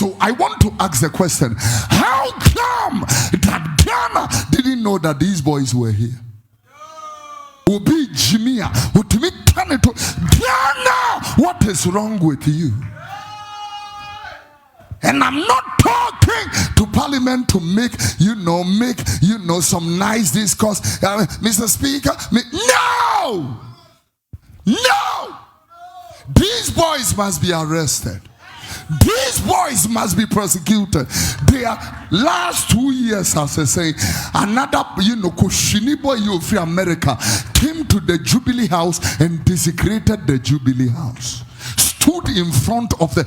So I want to ask the question, how come that Ghana didn't know that these boys were here? Obi Jimia, Ghana, what is wrong with you? And I'm not talking to Parliament to make some nice discourse. Mr. Speaker, no! These boys must be arrested. These boys must be prosecuted. Their last 2 years, as I say, another, Koshini boy of America came to the Jubilee House and desecrated the Jubilee House. Stood in front of the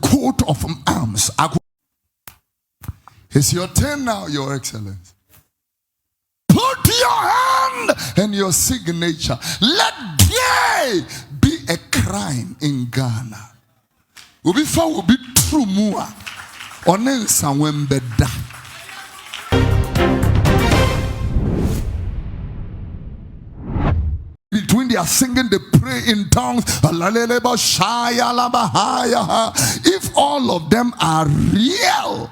coat of arms. It's your turn now, Your Excellency. Put your hand and your signature. Let gay be a crime in Ghana. Ubifa will be true mua. Onensa wembeda. Between they are singing, they pray in tongues. If all of them are real,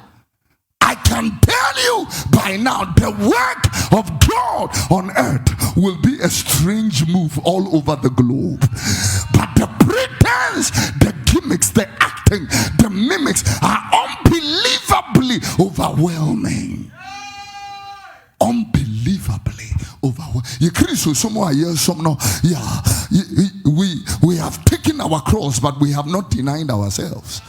I can tell you by now, the work of God on earth will be a strange move all over the globe. But the pretense, the gimmicks, the acting, the mimics are unbelievably overwhelming. Unbelievably overwhelming. We have taken our cross, but we have not denied ourselves.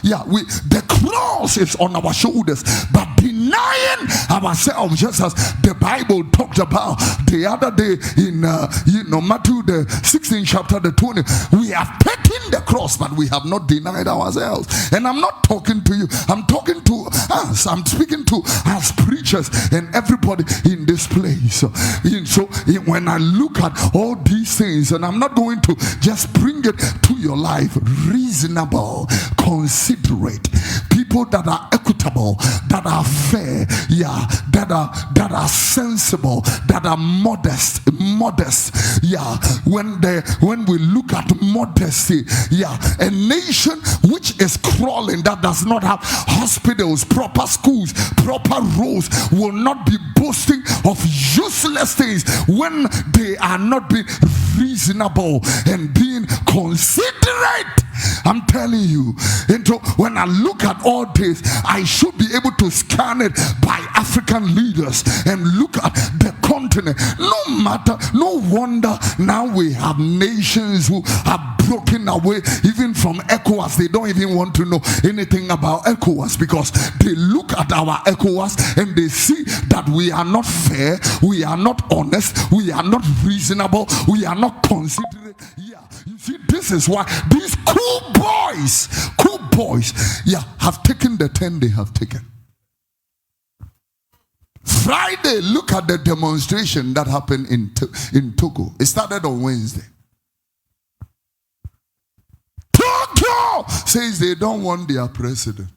The cross is on our shoulders, but denying ourselves, just as the Bible talked about the other day in Matthew the 16th chapter, the 20. We have taken the cross, but we have not denied ourselves. And I'm not talking to you, I'm talking to us. I'm speaking to us preachers and everybody in this place. So when I look at all these things, and I'm not going to just bring it to your life, reasonable, considerate, people that are equitable, that are fair, that are sensible, that are modest. When we look at modesty, a nation which is crawling, that does not have hospitals, proper schools, proper roads, will not be boasting of useless things when they are not being reasonable and being considerate. I'm telling you, when I look at all this, I should be able to scan it by African leaders and look at the continent. No wonder now we have nations who have broken away even from ECOWAS. They don't even want to know anything about ECOWAS, because they look at our ECOWAS and they see that we are not fair, we are not honest, we are not reasonable, we are not considerate. You see, this is why these cool boys, have taken the turn they have taken. Friday, look at the demonstration that happened in Togo. It started on Wednesday. Togo says they don't want their president.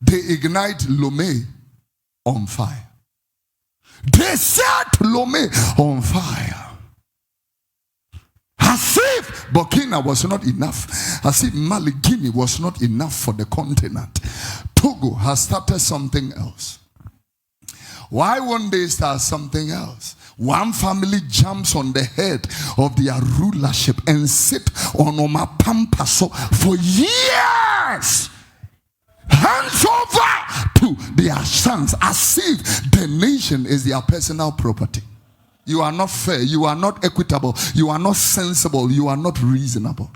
They ignite Lomé on fire. They set Lomé on fire. As if Burkina was not enough, as if Mali, Guinea was not enough for the continent, Togo has started something else. Why won't they start something else? One family jumps on the head of their rulership and sit on Oma Pampaso for years. Hands over to their sons, as if the nation is their personal property. You are not fair, you are not equitable, you are not sensible, you are not reasonable.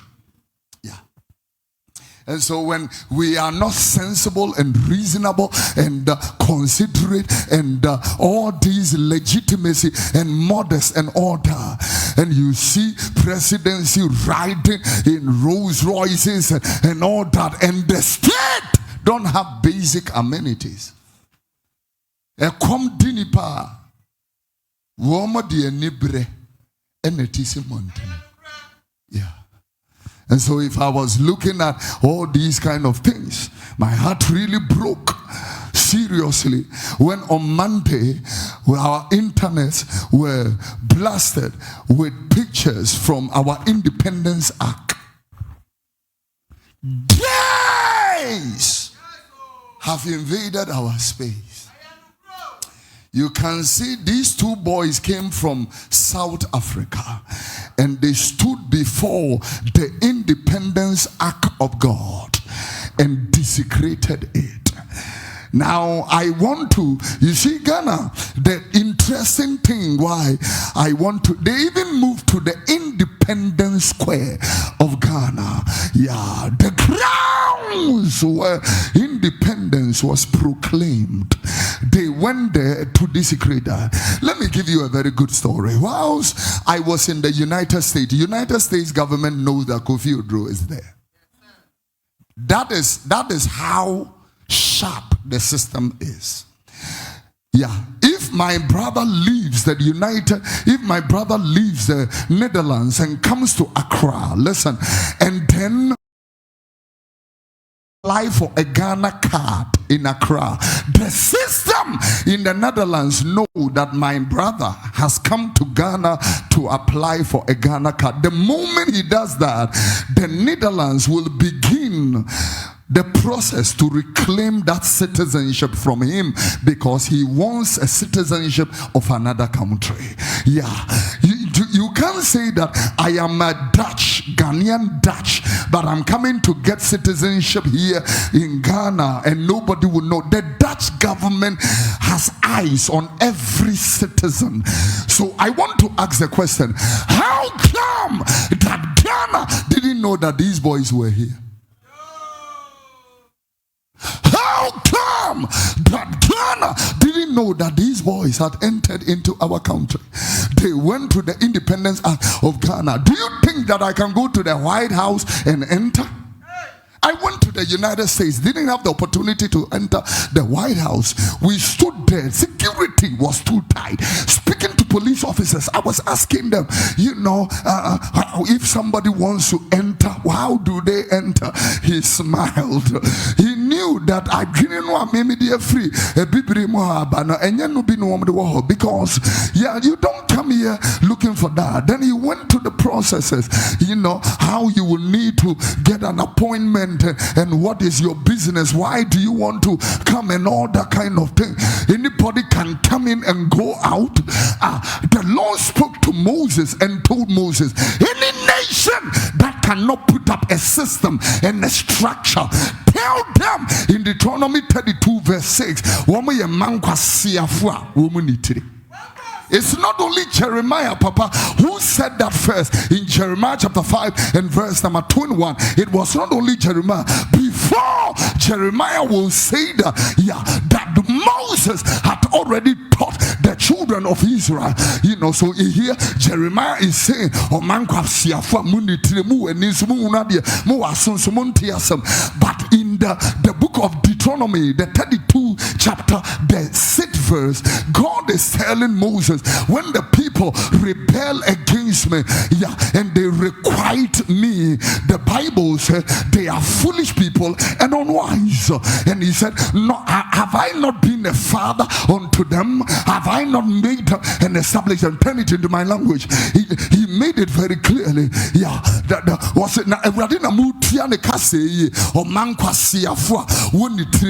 And so when we are not sensible and reasonable and considerate and all these legitimacy and modest and order, and you see presidency riding in Rolls Royces and all that, and the state don't have basic amenities. A com dinipa woma de nibre enetisi mountain. And so if I was looking at all these kind of things, my heart really broke. seriously when on Monday our internets were blasted with pictures from our Independence Arc. Days have invaded our space. You can see these two boys came from South Africa and they stood before the Independence Ark of God and desecrated it. Now I want to, you see, Ghana, the interesting thing why I want to, they even moved to the Independence Square of Ghana. Yeah, the grounds where independence was proclaimed. They went there to desecrate that. Let me give you a very good story. Whilst I was in the United States, the United States government knows that Kofi Oduro is there. That is how sharp the system is. Yeah, if my brother leaves the Netherlands and comes to Accra, listen, and then apply for a Ghana card in Accra, the system in the Netherlands know that my brother has come to Ghana to apply for a Ghana card. The moment he does that, the Netherlands will begin the process to reclaim that citizenship from him because he wants a citizenship of another country. Yeah, you can't say that I am a Ghanaian Dutch, but I'm coming to get citizenship here in Ghana and nobody will know. The Dutch government has eyes on every citizen. So I want to ask the question, how come that Ghana didn't know that these boys were here? How come that Ghana didn't know that these boys had entered into our country? They went to the Independence Act of Ghana. Do you think that I can go to the White House and enter? I went to the United States, didn't have the opportunity to enter the White House. We stood there, security was too tight. Speaking to police officers, I was asking them, if somebody wants to enter, how do they enter? He smiled. He knew that I didn't know I made me free. Because you don't come here looking for that. Then he went to the processes, how you will need to get an appointment and what is your business, why do you want to come, and all that kind of thing. Anybody can come in and go out. The Lord spoke to Moses and told Moses, any nation that cannot put up a system and a structure, tell them in Deuteronomy 32 verse 6, it's not only Jeremiah, Papa, who said that first in Jeremiah chapter 5 and verse number 21. It was not only Jeremiah. Before Jeremiah will say that, that Moses had already taught the children of Israel. So here Jeremiah is saying, but in the book of Deuteronomy, the 32 chapter, the 6th verse, God is telling Moses, when the people rebel against me, and they requite me, the Bible said they are foolish people and unwise. And he said, no, have I not been a father unto them? Have I not made them and established them? Turn it into my language. He made it very clearly. That was it. Now,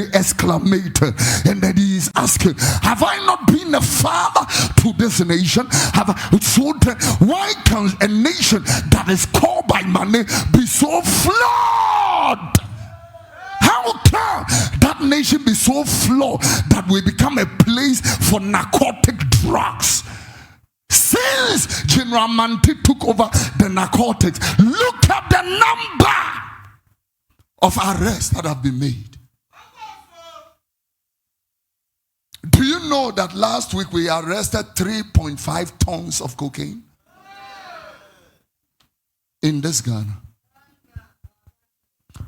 exclamator, and then he is asking, have I not been a father to this nation? So why can a nation that is called by my name be so flawed? How can that nation be so flawed that we become a place for narcotic drugs? Since General Manti took over the narcotics, look at the number of arrests that have been made. Do you know that last week we arrested 3.5 tons of cocaine in this Ghana?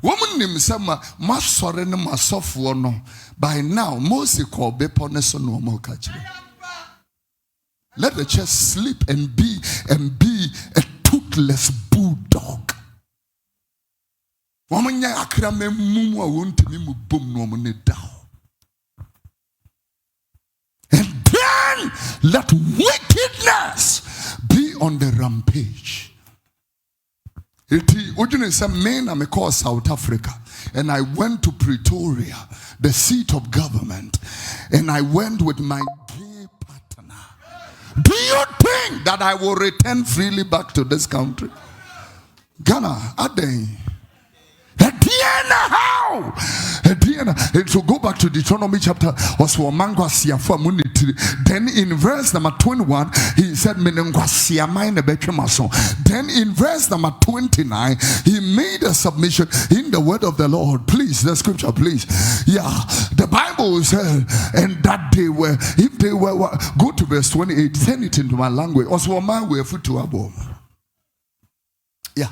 Woman named Sama Masorene Masofuono. By now, most call Beponeso no more catching. Let the church sleep and be a toothless bulldog. Woman ya akrame mumu won't me boom no money down. let wickedness be on the rampage. I call South Africa, and I went to Pretoria, the seat of government, and I went with my gay partner. Do you think that I will return freely back to this country? Ghana, Ade. How? So go back to Deuteronomy chapter. Then in verse number 21, he said, then in verse number 29, he made a submission in the word of the Lord. Please, the scripture, please. Yeah, the Bible said, and that they were, if they were, go to verse 28, send it into my language. Also, my way foot to above. Yeah.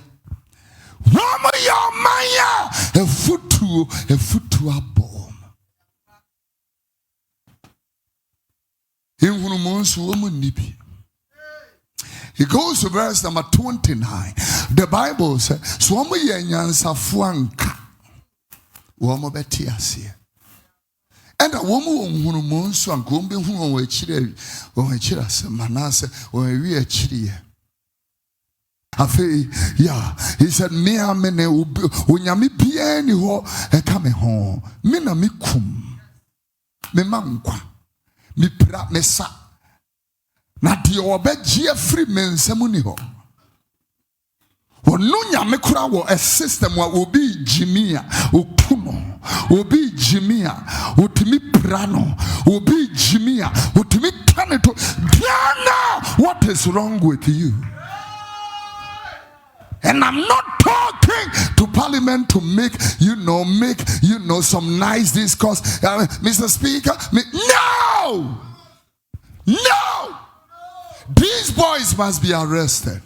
A foot to a bomb. He goes to verse number 29. The Bible says, Swama yansa fuanka. Wama betiasia. And a woman who monsu and gombe who were chile, or chiras, manase, or a chile. Yeah, he said, me amene unyami bieni ho ekame ho. Mina mi kum. Me mankwa. Mi pra me sa. Na di obe Jeffrey mensemuni ho. Wonunya me kura wo a system wa obi jimia okuno. Obi jimia otimi prano. Obi jimia otimi taneto. Diana, what is wrong with you? And I'm not talking to Parliament to make some nice discourse. Mr. Speaker, no! These boys must be arrested.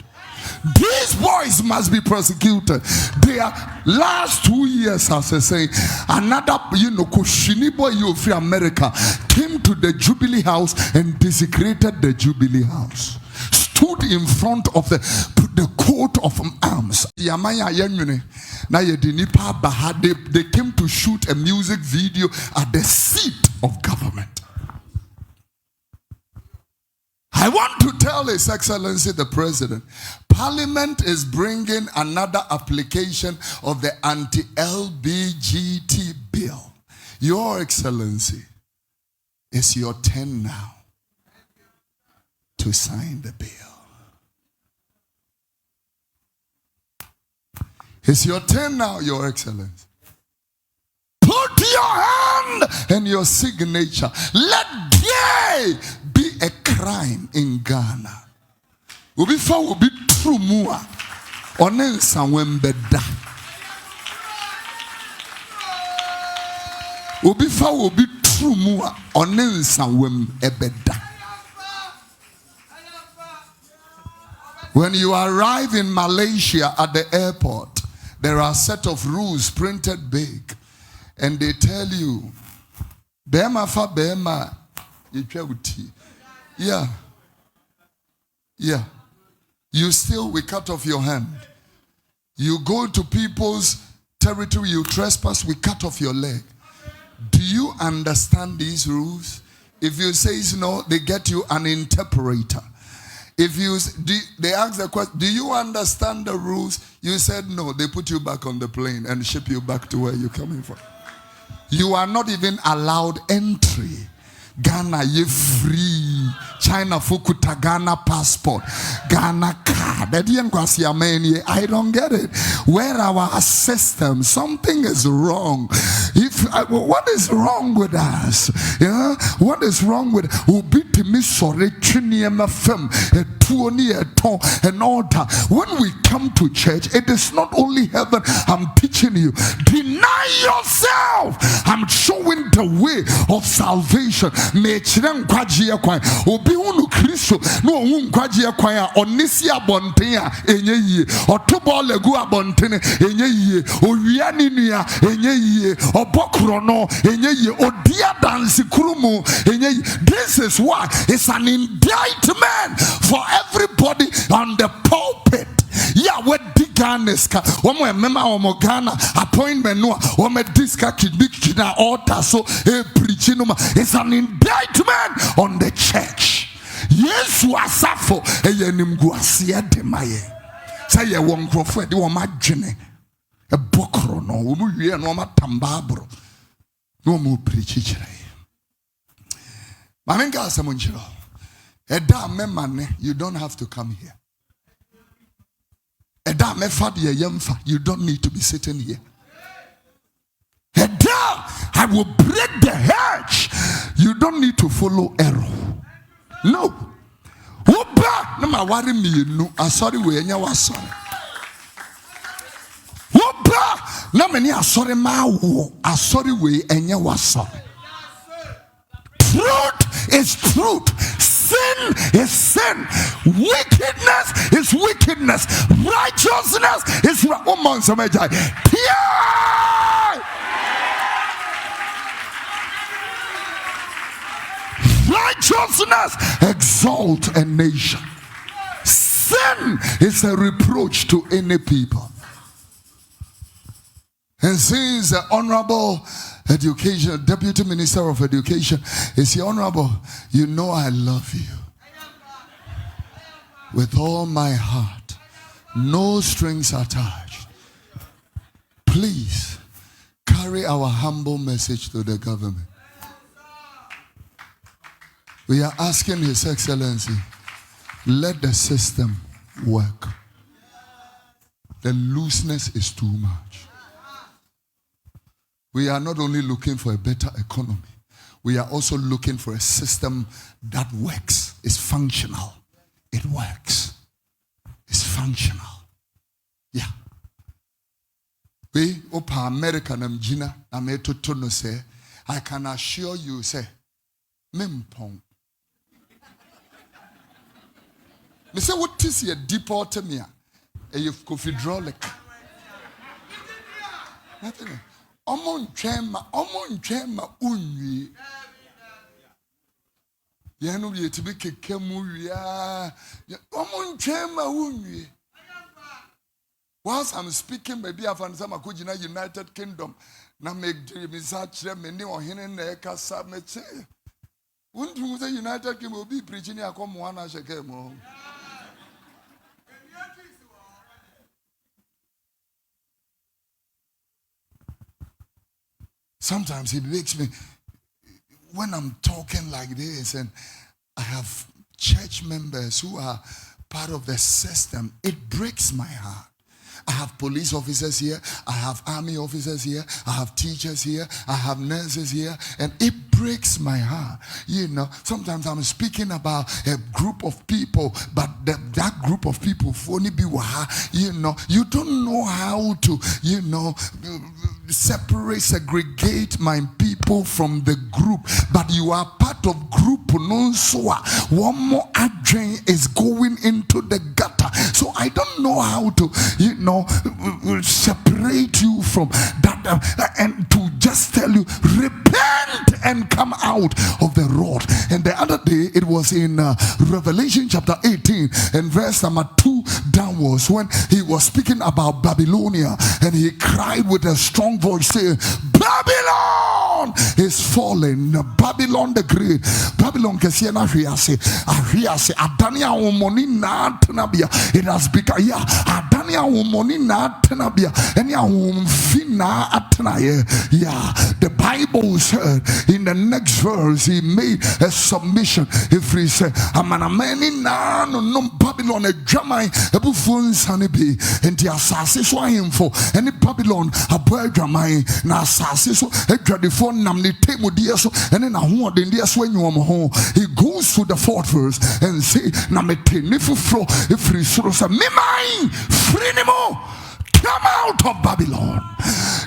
These boys must be prosecuted. Their last 2 years, as I say, another, Koshinibo Yofi America came to the Jubilee House and desecrated the Jubilee House. Stood in front of the coat of arms. They came to shoot a music video at the seat of government. I want to tell His Excellency the President, Parliament is bringing another application of the anti-LBGT bill. Your Excellency, it's your turn now to sign the bill. It's your turn now, Your Excellency. Put your hand and your signature. Let gay be a crime in Ghana. Ubifa will be true mua. Onensa wembeda. Ubifa will be true mua. Onensa wembeda. When you arrive in Malaysia at the airport, there are a set of rules printed big, and they tell you, Bema fa Bema, yeah. You still, we cut off your hand. You go to people's territory, you trespass, we cut off your leg. Do you understand these rules? If you say no, they get you an interpreter. If they ask the question, do you understand the rules? You said no. They put you back on the plane and ship you back to where you're coming from. You are not even allowed entry. Ghana, you free. China, Fukuta, Ghana passport. Ghana card. I don't get it. Where our system? Something is wrong. What is wrong with us? Yeah? What is wrong with an altar? When we come to church, it is not only heaven I'm teaching you. Deny yourself. I'm showing the way of salvation. Unu Kristo no unkwaji kwaya onisi abonten enye yie otobo legu abonten enye yie owia ninua enye yie obokro no enye yie odia dance kurumu enye yie. This is why it's an indictment for everybody on the pulpit. Yeah, what Ghana's one member of Ghana appointment no one diska kidna altar so preaching. It's an indictment on the church. Yesu asafo eyenim guasie de maye. Say ye won crofo de wo madwene e bokro no wo mu wie no matamba abro. No mu preach kire. Mamenga asamunchiro. Eda memane, you don't have to come here. Eda mefad ye yemfa, you don't need to be sitting here. Eda, I will break the hedge. You don't need to follow error. No. Uba na ma wari mi nu asori we enya wasori. Uba na meni asori ma wo asori we enya wasori. Truth is truth. Sin is sin. Wickedness is wickedness. Righteousness is righteousness exalts a nation. Sin is a reproach to any people. And since the Honorable Deputy Minister of Education is here, Honorable, you know I love you with all my heart. No strings attached. Please carry our humble message to the government. We are asking His Excellency, let the system work. The looseness is too much. We are not only looking for a better economy, we are also looking for a system that works, is functional. It works. It's functional. Yeah. We, Opa American Mjina, Ameto Tono say, I can assure you, say, Mimpong. Me say, what is your deportemia? You've Kofi drolic. Nothing. Omon chema unwi. Yanu ye to be kemuya. Omon chema unwi. Whilst I'm speaking, maybe I've found some Akujina United Kingdom. Na make dreams such many or hidden eka submit. Wouldn't you say United Kingdom will be preaching a come one as a came? Sometimes it makes me, when I'm talking like this and I have church members who are part of the system, it breaks my heart. I have police officers here, I have army officers here, I have teachers here, I have nurses here, and it breaks my heart. You know, sometimes I'm speaking about a group of people, but that group of people, you know, you don't know how to, you know, segregate my people from the group, but you are part of group. One more adrenaline is going into the gutter, so I don't know how to, you know, separate you from that, and to just tell you, repent and come out of the road. And the other day, it was in Revelation chapter 18 and verse number 2 downwards, when he was speaking about Babylonia, and he cried with a strong voice saying, Babylon is fallen, Babylon the great, Babylon kesiena hiase, Adania umoni na tenabia. It has become, yeah, Adania umoni na tenabia, and ya umfina atnaye. Yeah, the Bible said in the next verse, he made a submission. If he said, Amanameni na no Babylon a jamai ebufun sanibi, and the assassin so him for any Babylon a boy jamai na assassin so a dreadful namni temu dieso, and then a one in the when you are home. He goes to the fourth verse and say, Namete nifufro if he says, Mimai frinimo. Come out of Babylon.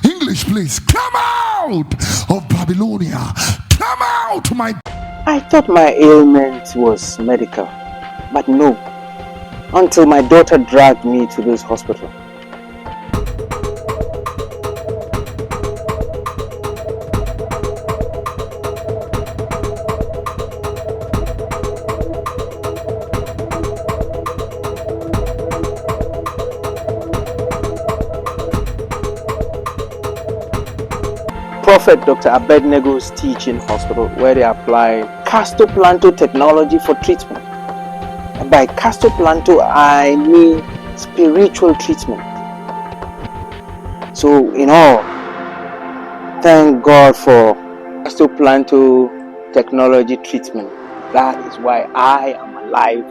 English, please. Come out of Babylonia. Come out, my. I thought my ailment was medical, but no. Until my daughter dragged me to this hospital. Prophet Dr. Abednego's teaching hospital, where they apply castoplanto technology for treatment. By castor planto, I mean spiritual treatment. So, in all, thank God for castor planto technology treatment. That is why I am alive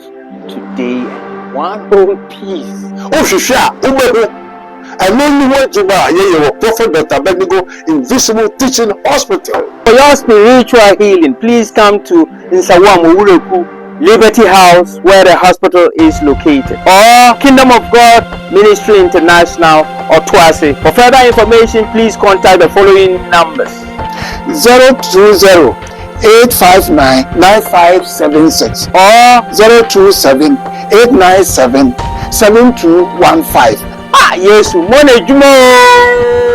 today and one whole piece. Oh, Shisha, and only one Juba, Prophet Dr. Bendigo, Invisible Teaching Hospital. For your spiritual healing, please come to Nsawamu Ureku Liberty House, where the hospital is located, or Kingdom of God Ministry International, or Twase. For further information, please contact the following numbers: 020-859-9576 or 027-897-7215. Yes, Mone Jumo.